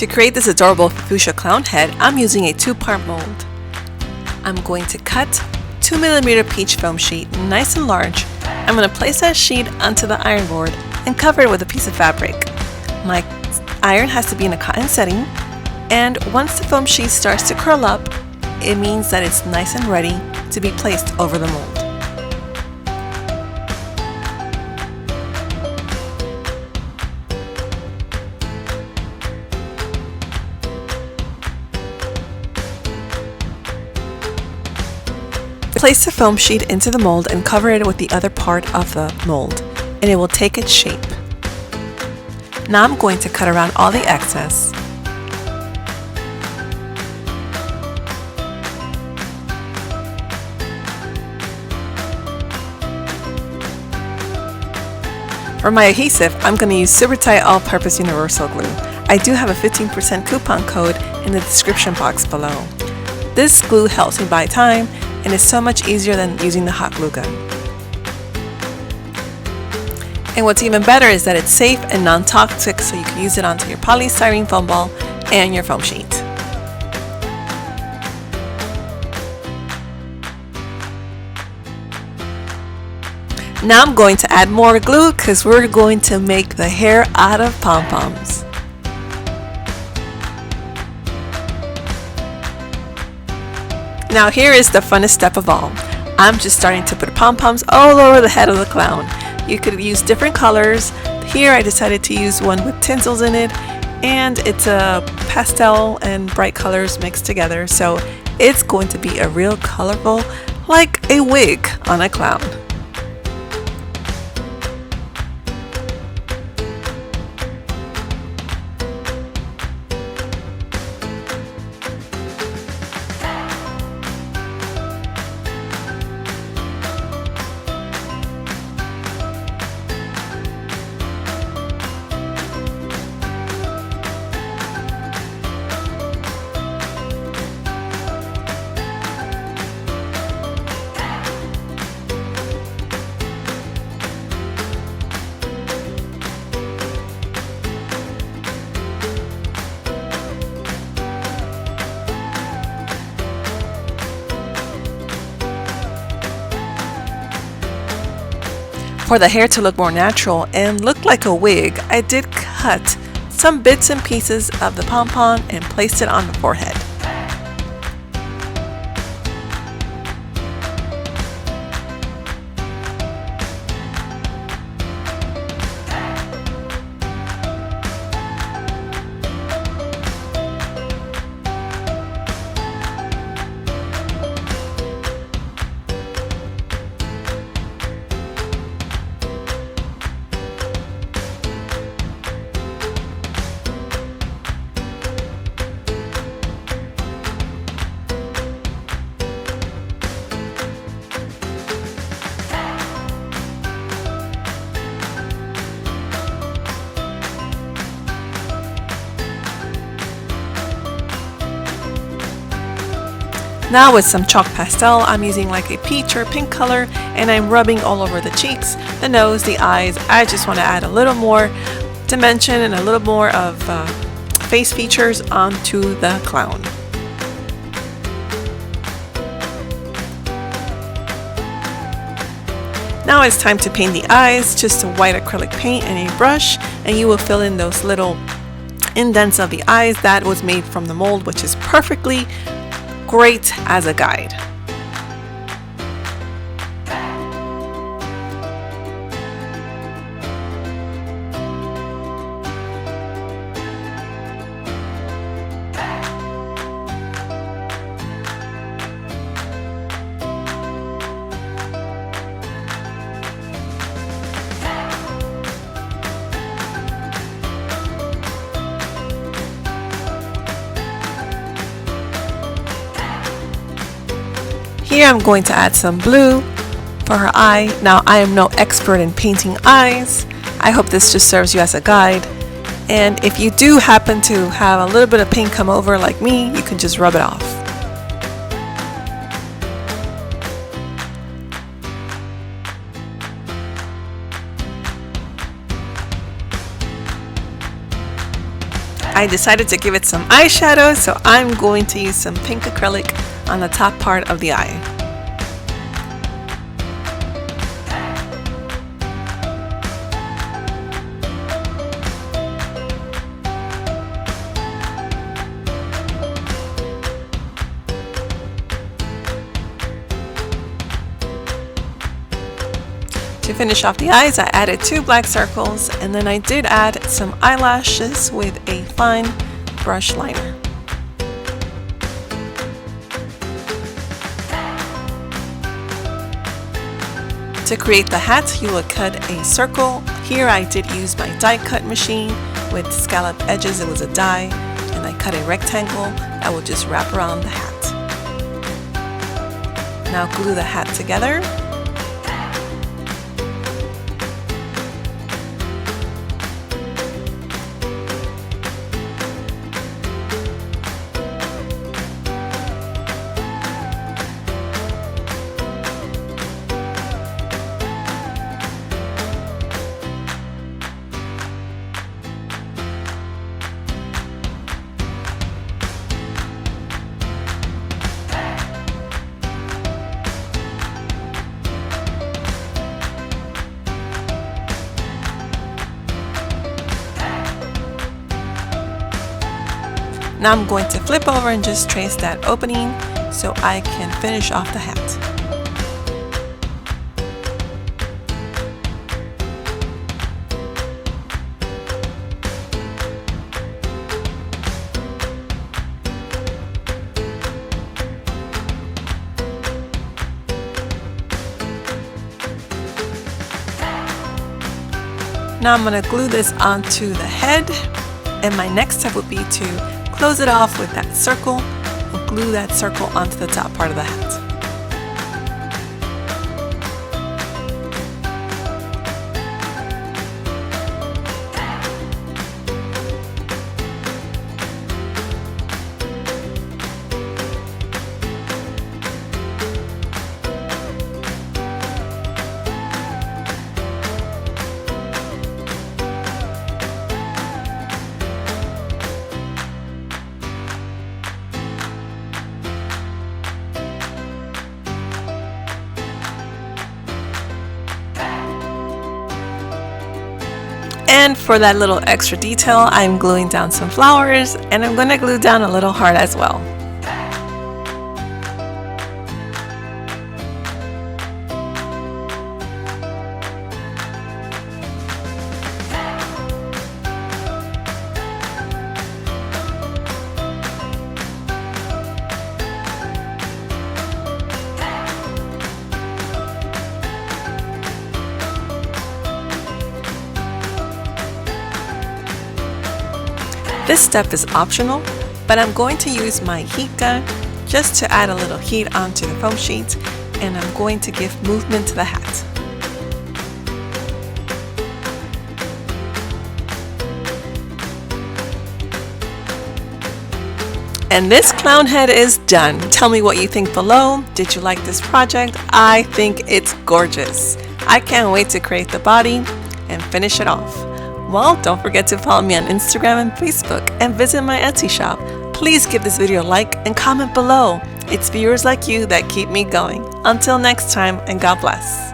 To create this adorable Fofucha Clown Head, I'm using a 2-part mold. I'm going to cut 2mm peach foam sheet, nice and large. I'm going to place that sheet onto the iron board and cover it with a piece of fabric. My iron has to be in a cotton setting, and once the foam sheet starts to curl up, it means that it's nice and ready to be placed over the mold. Place the foam sheet into the mold and cover it with the other part of the mold, and it will take its shape. Now I'm going to cut around all the excess. For my adhesive, I'm going to use Super Tight All-Purpose Universal Glue. I do have a 15% coupon code in the description box below. This glue helps me buy time and is so much easier than using the hot glue gun. And what's even better is that it's safe and non-toxic, so you can use it onto your polystyrene foam ball and your foam sheet. Now I'm going to add more glue because we're going to make the hair out of pom-poms. Now here is the funnest step of all. I'm just starting to put pom-poms all over the head of the clown. You could use different colors. Here I decided to use one with tinsels in it, and it's a pastel and bright colors mixed together, so it's going to be a real colorful, like a wig on a clown. For the hair to look more natural and look like a wig, I did cut some bits and pieces of the pom-pom and placed it on the forehead. Now with some chalk pastel, I'm using like a peach or pink color, and I'm rubbing all over the cheeks, the nose, the eyes. I just want to add a little more dimension and a little more of face features onto the clown. Now it's time to paint the eyes, just a white acrylic paint and a brush, and you will fill in those little indents of the eyes. That was made from the mold, which is perfectly great as a guide. Here I'm going to add some blue for her eye. Now I am no expert in painting eyes. I hope this just serves you as a guide. And if you do happen to have a little bit of paint come over like me, you can just rub it off. I decided to give it some eyeshadow, so I'm going to use some pink acrylic on the top part of the eye. To finish off the eyes, I added 2 black circles, and then I did add some eyelashes with a fine brush liner. To create the hat, you will cut a circle. Here I did use my die cut machine with scallop edges. It was a die, and I cut a rectangle that will just wrap around the hat. Now glue the hat together. Now I'm going to flip over and just trace that opening so I can finish off the hat. Now I'm going to glue this onto the head, and my next step would be to close it off with that circle and glue that circle onto the top part of the hat. And for that little extra detail, I'm gluing down some flowers, and I'm going to glue down a little heart as well. This step is optional, but I'm going to use my heat gun just to add a little heat onto the foam sheet, and I'm going to give movement to the hat. And this clown head is done. Tell me what you think below. Did you like this project? I think it's gorgeous. I can't wait to create the body and finish it off. Well, don't forget to follow me on Instagram and Facebook and visit my Etsy shop. Please give this video a like and comment below. It's viewers like you that keep me going. Until next time, and God bless.